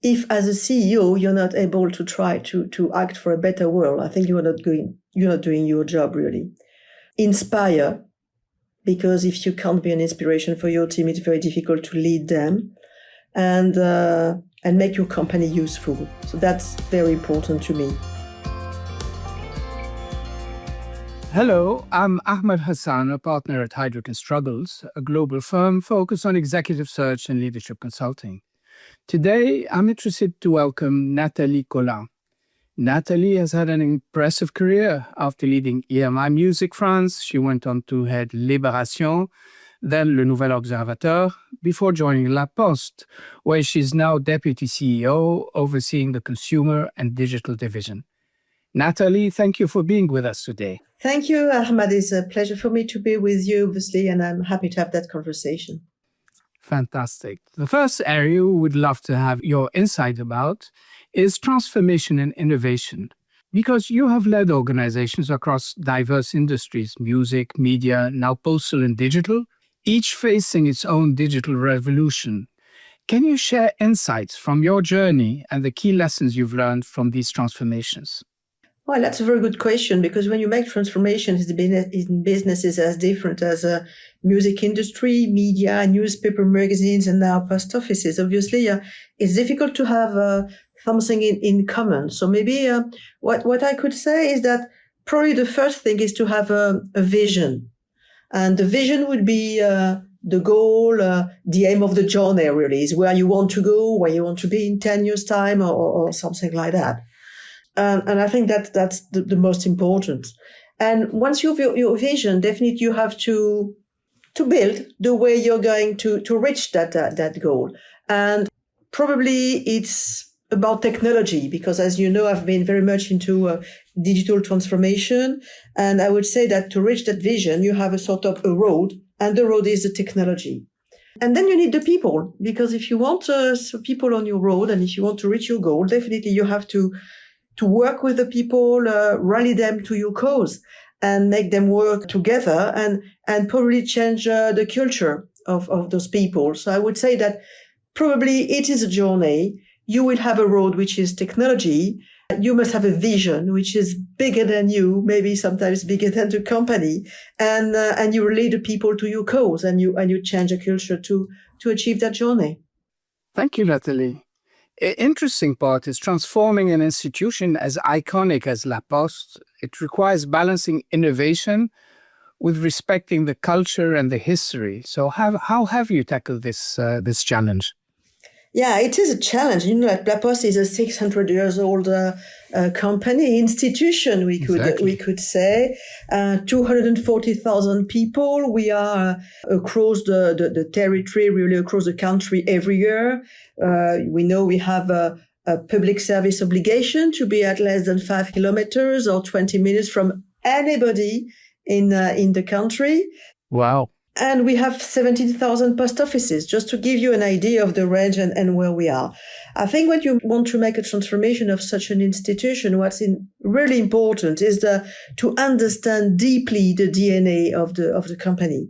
if as a CEO, you're not able to try to act for a better world, I think you're not doing your job really. Inspire, because if you can't be an inspiration for your team, it's very difficult to lead them, and make your company useful. So that's very important to me. Hello, I'm Ahmed Hassan, a partner at Heidrick Struggles, a global firm focused on executive search and leadership consulting. Today, I'm interested to welcome Nathalie Collin. Nathalie has had an impressive career. After leading EMI Music France, she went on to head Libération, then Le Nouvel Observateur, before joining La Poste, where she's now Deputy CEO, overseeing the consumer and digital division. Nathalie, thank you for being with us today. Thank you, Ahmed. It's a pleasure for me to be with you, obviously, and I'm happy to have that conversation. Fantastic. The first area we would love to have your insight about is transformation and innovation, because you have led organizations across diverse industries, music, media, now postal and digital, each facing its own digital revolution. Can you share insights from your journey and the key lessons you've learned from these transformations? Well, that's a very good question, because when you make transformations in businesses as different as music industry, media, newspaper, magazines, and now post offices, obviously it's difficult to have something in common. So maybe what I could say is that probably the first thing is to have a vision. And the vision would be the goal, the aim of the journey really, is where you want to go, where you want to be in 10 years' time or something like that. And I think that's the most important. And once you have your vision, definitely you have to build the way you're going to reach that goal. And probably it's about technology, because as you know, I've been very much into digital transformation. And I would say that to reach that vision, you have a sort of a road, and the road is the technology. And then you need the people, because if you want people on your road, and if you want to reach your goal, definitely you have to work with the people, rally them to your cause, and make them work together, and probably change the culture of those people. So I would say that probably it is a journey. You will have a road which is technology. You must have a vision which is bigger than you, maybe sometimes bigger than the company, and you relate the people to your cause, and you change a culture to achieve that journey. Thank you, Nathalie. Interesting part is transforming an institution as iconic as La Poste. It requires balancing innovation with respecting the culture and the history. So how have you tackled this challenge? Yeah, it is a challenge. You know, La Poste is a 600 years old company, institution, we could say. 240,000 people. We are across the territory, really across the country every year. We know we have a public service obligation to be at less than 5 kilometers or 20 minutes from anybody in the country. Wow. And we have 17,000 post offices, just to give you an idea of the range and where we are. I think when you want to make a transformation of such an institution, what's really important is to understand deeply the DNA of the company,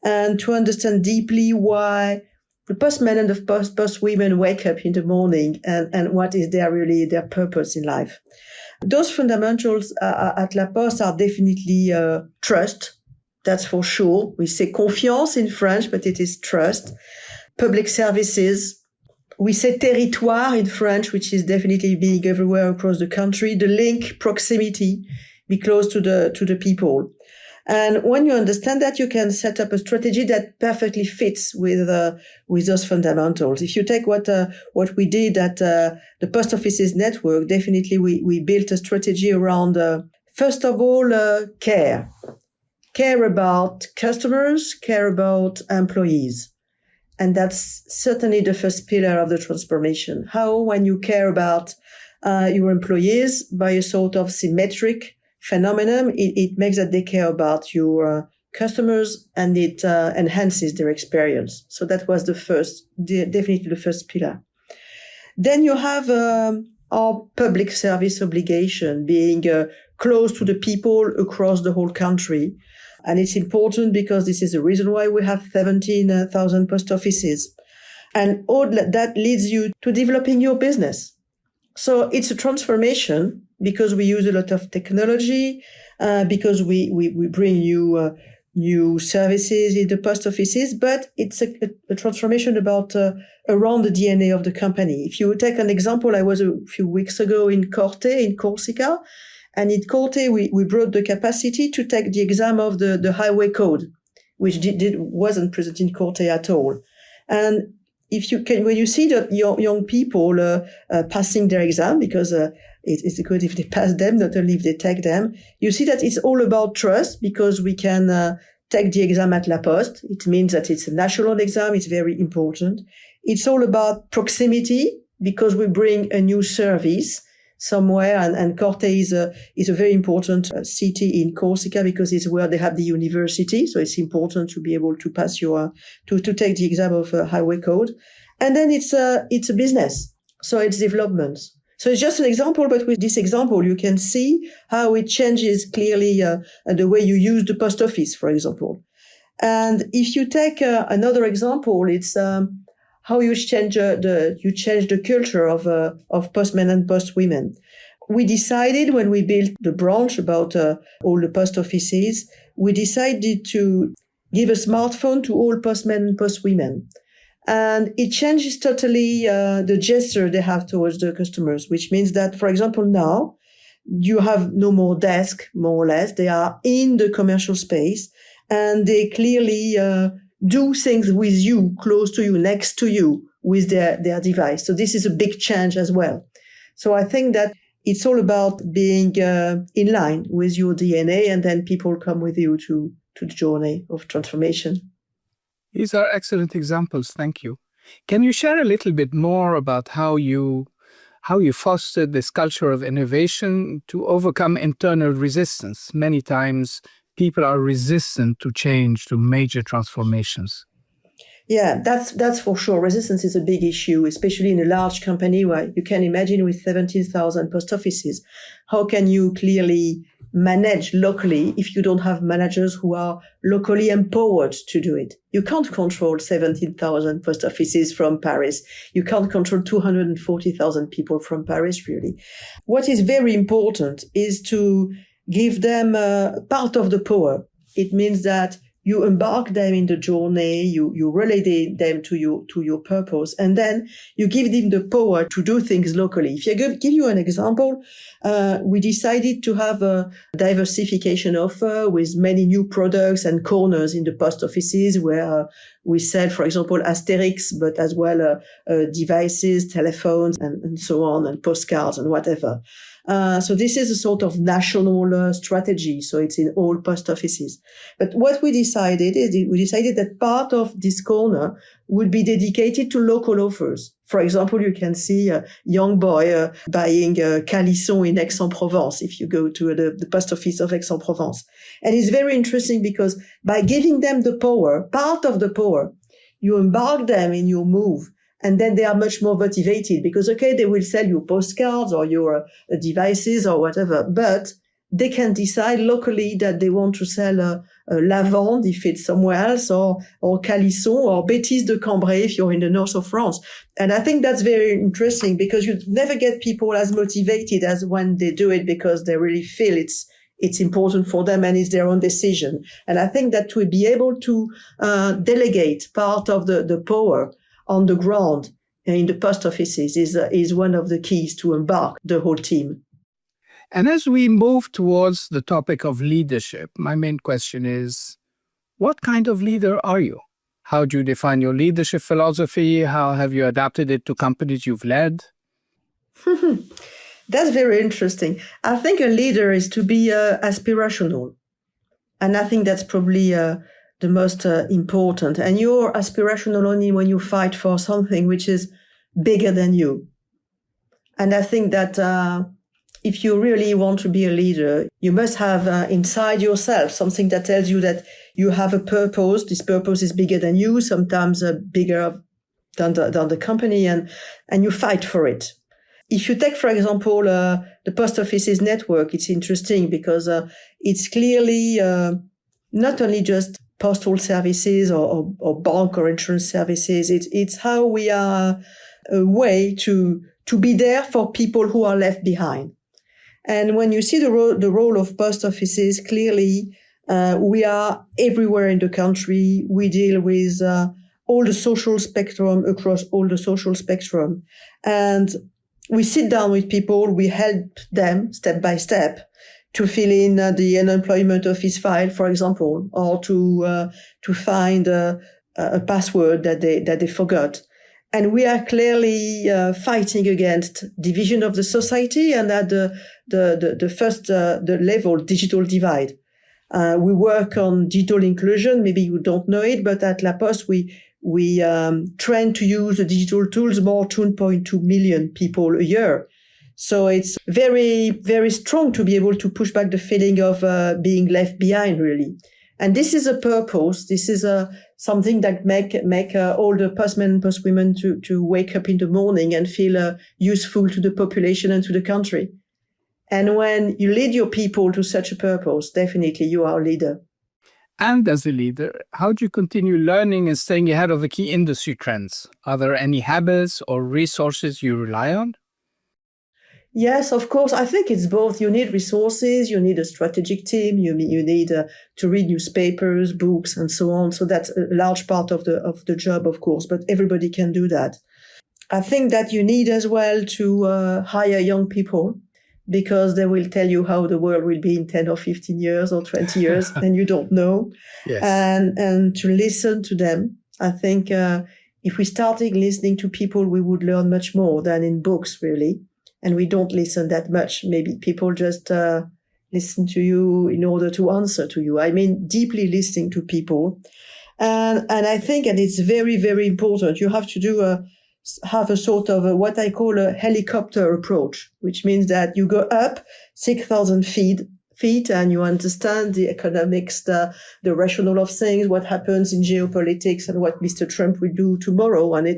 and to understand deeply why the postmen and the postwomen wake up in the morning, and what is their purpose in life. Those fundamentals at La Poste are definitely trust. That's for sure. We say confiance in French, but it is trust. Public services. We say territoire in French, which is definitely being everywhere across the country. The link, proximity, be close to the people. And when you understand that, you can set up a strategy that perfectly fits with those fundamentals. If you take what we did at the post offices network, definitely we built a strategy around, first of all, care. Care about customers, care about employees. And that's certainly the first pillar of the transformation. How, when you care about your employees by a sort of symmetric phenomenon, it makes that they care about your customers, and it enhances their experience. So that was definitely the first pillar. Then you have our public service obligation, being close to the people across the whole country. And it's important because this is the reason why we have 17,000 post offices. And all that leads you to developing your business. So it's a transformation because we use a lot of technology, because we bring new services in the post offices, but it's a transformation about around the DNA of the company. If you take an example, I was a few weeks ago in Corte, in Corsica, and in Corte we brought the capacity to take the exam of the highway code, which wasn't present in Corte at all. And when you see that young people passing their exam, because it's good if they pass them, not only if they take them, you see that it's all about trust, because we can take the exam at La Poste. It means that it's a national exam. It's very important. It's all about proximity, because we bring a new service somewhere, and Corte is a very important city in Corsica, because it's where they have the university. So it's important to be able to pass to take the exam of highway code. And then it's a business. So it's development. So it's just an example, but with this example, you can see how it changes clearly the way you use the post office, for example. And if you take another example, it's how you change the culture of postmen and postwomen. We decided when we built the branch about all the post offices, we decided to give a smartphone to all postmen and postwomen. And it changes totally the gesture they have towards the customers, which means that, for example, now you have no more desk, more or less. They are in the commercial space, and they clearly do things with you, close to you, next to you, with their device. So this is a big change as well. So I think that it's all about being in line with your DNA, and then people come with you to the journey of transformation. These are excellent examples. Thank you. Can you share a little bit more about how you fostered this culture of innovation to overcome internal resistance? Many times people are resistant to change, to major transformations. Yeah, that's for sure. Resistance is a big issue, especially in a large company where you can imagine with 17,000 post offices. How can you clearly manage locally if you don't have managers who are locally empowered to do it? You can't control 17,000 post offices from Paris. You can't control 240,000 people from Paris, really. What is very important is to give them part of the power. It means that you embark them in the journey, you relay them to your purpose, and then you give them the power to do things locally. If I give you an example, we decided to have a diversification offer with many new products and corners in the post offices where we sell, for example, Asterix, but as well devices, telephones, and so on, and postcards and whatever. So this is a sort of national strategy. So it's in all post offices. But what we decided that part of this corner would be dedicated to local offers. For example, you can see a young boy buying Calisson in Aix-en-Provence if you go to the post office of Aix-en-Provence. And it's very interesting because by giving them the power, part of the power, you embark them in your move. And then they are much more motivated because, okay, they will sell you postcards or your devices or whatever, but they can decide locally that they want to sell Lavande if it's somewhere else, or Calisson or Bétis de Cambrai if you're in the north of France. And I think that's very interesting because you never get people as motivated as when they do it because they really feel it's important for them and it's their own decision. And I think that to be able to delegate part of the power on the ground in the post offices is one of the keys to embark the whole team. And as we move towards the topic of leadership, my main question is, what kind of leader are you? How do you define your leadership philosophy? How have you adapted it to companies you've led? That's very interesting. I think a leader is to be aspirational. And I think that's probably the most important. And you're aspirational only when you fight for something which is bigger than you. And I think that if you really want to be a leader, you must have inside yourself something that tells you that you have a purpose. This purpose is bigger than you, sometimes bigger than the company, and you fight for it. If you take, for example, the post offices network, it's interesting because it's clearly not only just postal services or bank or insurance services. It's how we are a way to be there for people who are left behind. And when you see the role of post offices, clearly we are everywhere in the country. We deal with all the social spectrum, across all the social spectrum. And we sit down with people, we help them step by step to fill in the unemployment office file, for example, or to find a password that they forgot. And we are clearly fighting against division of the society and at the first level, digital divide. We work on digital inclusion. Maybe you don't know it, but at La Poste, we train to use the digital tools more 2.2 million people a year. So it's very, very strong to be able to push back the feeling of being left behind, really. And this is a purpose. This is something that make all the postmen and postwomen to wake up in the morning and feel useful to the population and to the country. And when you lead your people to such a purpose, definitely you are a leader. And as a leader, how do you continue learning and staying ahead of the key industry trends? Are there any habits or resources you rely on? Yes, of course. I think it's both. You need resources, you need a strategic team, you need to read newspapers, books, and so on. So that's a large part of the job, of course, but everybody can do that. I think that you need as well to hire young people, because they will tell you how the world will be in 10 or 15 years or 20 years, and you don't know. Yes. And to listen to them. I think if we started listening to people, we would learn much more than in books, really. And we don't listen that much. Maybe people just listen to you in order to answer to you. I mean, deeply listening to people. And I think, and it's very, very important, you have to have a sort of what I call a helicopter approach, which means that you go up 6,000 feet and you understand the economics, the rationale of things, what happens in geopolitics and what Mr. Trump will do tomorrow. And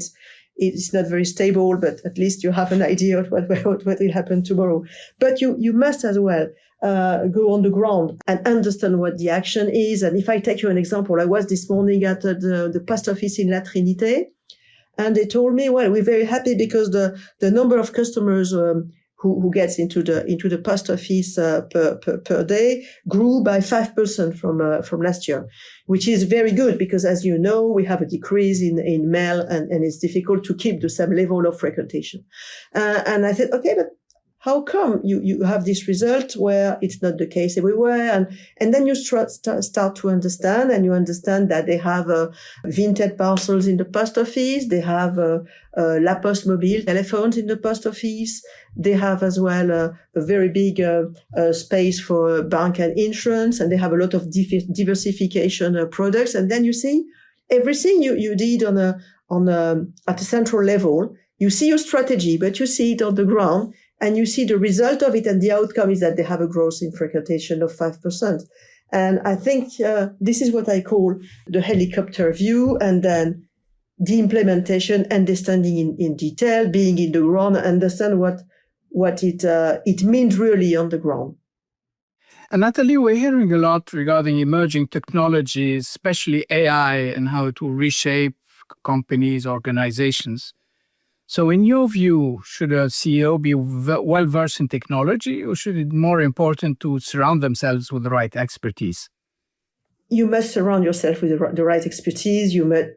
it's not very stable, but at least you have an idea of what will happen tomorrow. But you must as well go on the ground and understand what the action is. And if I take you an example, I was this morning at the post office in La Trinité, and they told me, well, we're very happy because the number of customers who gets into the post office per day grew by 5% from last year, which is very good because, as you know, we have a decrease in mail and it's difficult to keep the same level of frequentation. And I said, okay, but how come you have this result where it's not the case everywhere? And then you start to understand, and you understand that they have vintage parcels in the post office. They have La Poste mobile telephones in the post office. They have as well a very big space for bank and insurance, and they have a lot of diversification products. And then you see everything you did at a central level. You see your strategy, but you see it on the ground. And you see the result of it, and the outcome is that they have a growth in frequentation of 5%. And I think this is what I call the helicopter view, and then the implementation, understanding in detail, being in the ground, understand what it means really on the ground. And Nathalie, we're hearing a lot regarding emerging technologies, especially AI, and how it will reshape companies, organizations. So in your view, should a CEO be well-versed in technology, or should it be more important to surround themselves with the right expertise? You must surround yourself with the right expertise. You must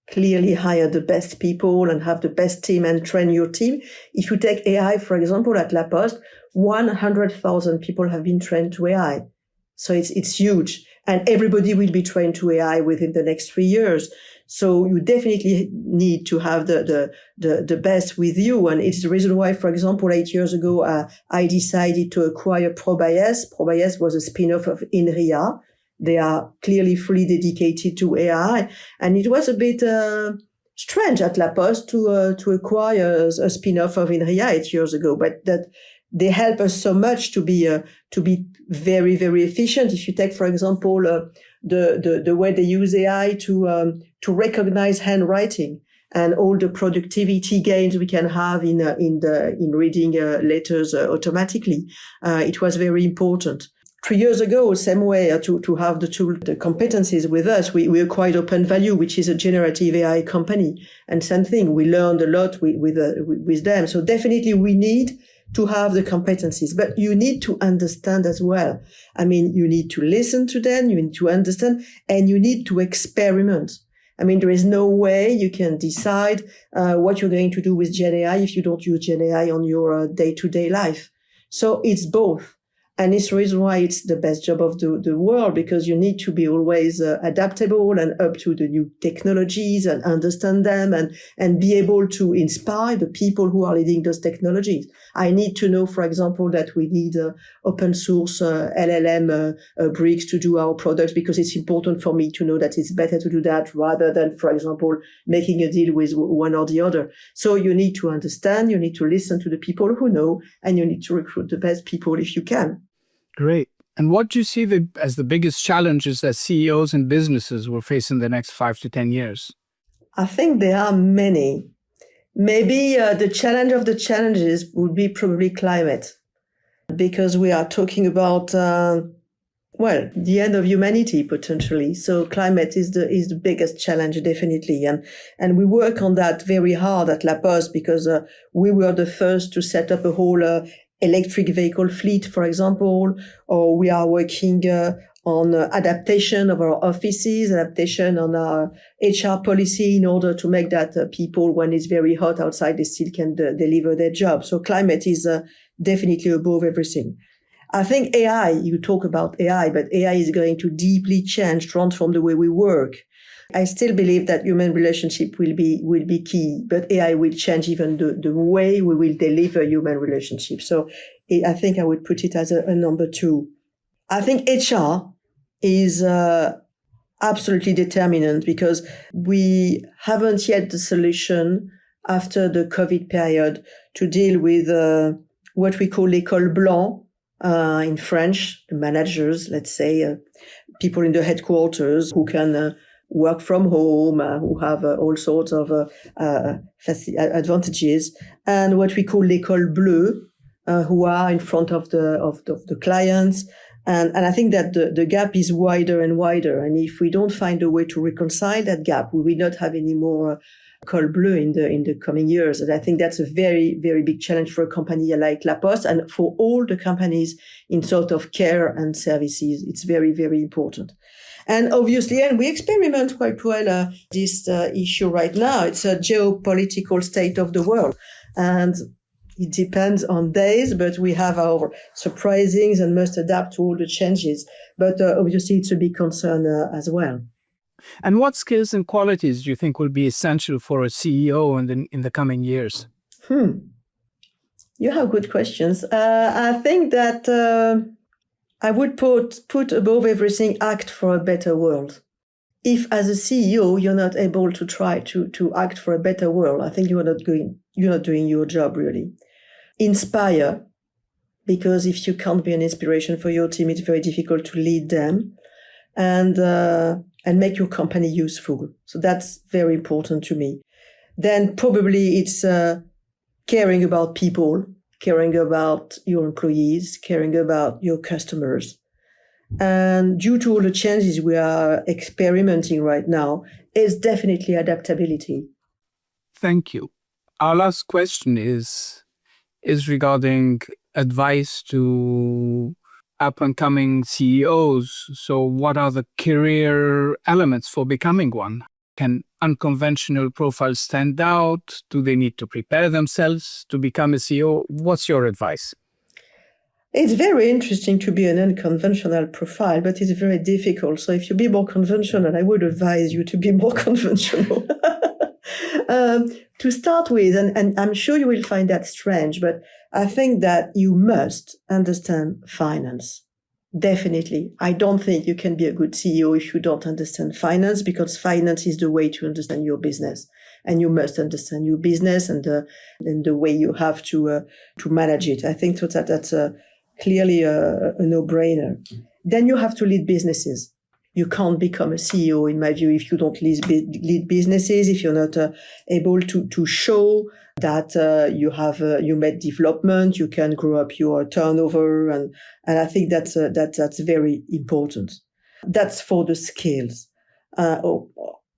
clearly hire the best people and have the best team and train your team. If you take AI, for example, at La Poste, 100,000 people have been trained to AI. So it's huge. And everybody will be trained to AI within the next 3 years. So you definitely need to have the best with you. And it's the reason why, for example, 8 years ago, I decided to acquire ProBayes. ProBayes was a spin-off of INRIA. They are clearly fully dedicated to AI. And it was a bit strange at La Poste to acquire a spin-off of INRIA 8 years ago, but that they help us so much to be very, very efficient. If you take, for example, the way they use AI to recognize handwriting and all the productivity gains we can have in reading letters automatically, it was very important. 3 years ago, same way to have the tool, the competencies with us, we acquired Open Value, which is a generative AI company. And same thing, we learned a lot with them. So definitely we need to have the competencies, but you need to understand as well. I mean, you need to listen to them, you need to understand, and you need to experiment. I mean, there is no way you can decide what you're going to do with Gen AI if you don't use Gen AI on your day-to-day life. So it's both. And it's the reason why it's the best job of the world, because you need to be always adaptable and up to the new technologies and understand them and be able to inspire the people who are leading those technologies. I need to know, for example, that we need open source LLM bricks to do our products, because it's important for me to know that it's better to do that rather than, for example, making a deal with one or the other. So you need to understand, you need to listen to the people who know, and you need to recruit the best people if you can. Great. And what do you see as the biggest challenges that CEOs and businesses will face in the next 5 to 10 years? I think there are many. Maybe the challenge of the challenges would be probably climate, because we are talking about, the end of humanity potentially. So climate is the biggest challenge, definitely. And we work on that very hard at La Poste, because we were the first to set up a whole electric vehicle fleet, for example, or we are working on adaptation of our offices, adaptation on our HR policy in order to make that people, when it's very hot outside, they still can deliver their job. So climate is definitely above everything. I think AI, you talk about AI, but AI is going to deeply transform the way we work. I still believe that human relationship will be key, but AI will change even the way we will deliver human relationships. So I think I would put it as a number 2. I think HR is absolutely determinant, because we haven't yet the solution after the COVID period to deal with what we call l'école blanc in French, the managers, let's say, people in the headquarters who can work from home, who have all sorts of advantages, and what we call l'école bleue, who are in front of the clients. And I think that the gap is wider and wider. And if we don't find a way to reconcile that gap, we will not have any more école bleue in the coming years. And I think that's a very, very big challenge for a company like La Poste and for all the companies in sort of care and services. It's very, very important. And obviously, and we experiment quite well this issue right now. It's a geopolitical state of the world. And it depends on days, but we have our surprisings and must adapt to all the changes. But obviously, it's a big concern as well. And what skills and qualities do you think will be essential for a CEO in the coming years? You have good questions. I think that I would put above everything, act for a better world. If as a CEO, you're not able to try to act for a better world, I think you're not doing your job really. Inspire, because if you can't be an inspiration for your team, it's very difficult to lead them, and make your company useful. So that's very important to me. Then probably it's caring about people, caring about your employees, caring about your customers. And due to all the changes we are experimenting right now, is definitely adaptability. Thank you. Our last question is regarding advice to up-and-coming CEOs. So what are the career elements for becoming one? Can unconventional profiles stand out? Do they need to prepare themselves to become a CEO? What's your advice? It's very interesting to be an unconventional profile, but it's very difficult. So if you be more conventional, I would advise you to be more conventional. To start with, and I'm sure you will find that strange, but I think that you must understand finance. Definitely. I don't think you can be a good CEO if you don't understand finance, because finance is the way to understand your business. And you must understand your business and the way you have to manage it. I think that's clearly a no-brainer. Then you have to lead businesses. You can't become a CEO, in my view, if you don't lead businesses, if you're not able to show that you made development, you can grow up your turnover, and I think that's very important. That's for the skills.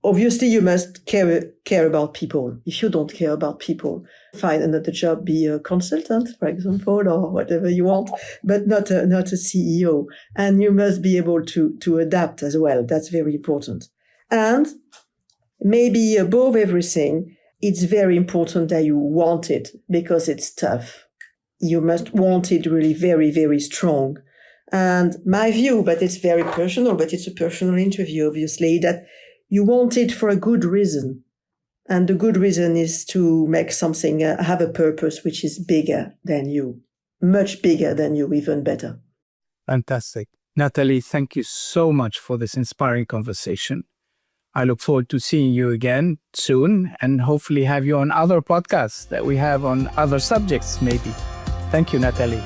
Obviously, you must care about people. If you don't care about people, find another job, be a consultant, for example, or whatever you want, but not a CEO. And you must be able to adapt as well. That's very important. And maybe above everything, it's very important that you want it, because it's tough. You must want it really very, very strong. And my view, but it's very personal, but it's a personal interview, obviously, that you want it for a good reason. And the good reason is to make something have a purpose which is bigger than you, much bigger than you, even better. Fantastic. Nathalie, thank you so much for this inspiring conversation. I look forward to seeing you again soon and hopefully have you on other podcasts that we have on other subjects maybe. Thank you, Nathalie.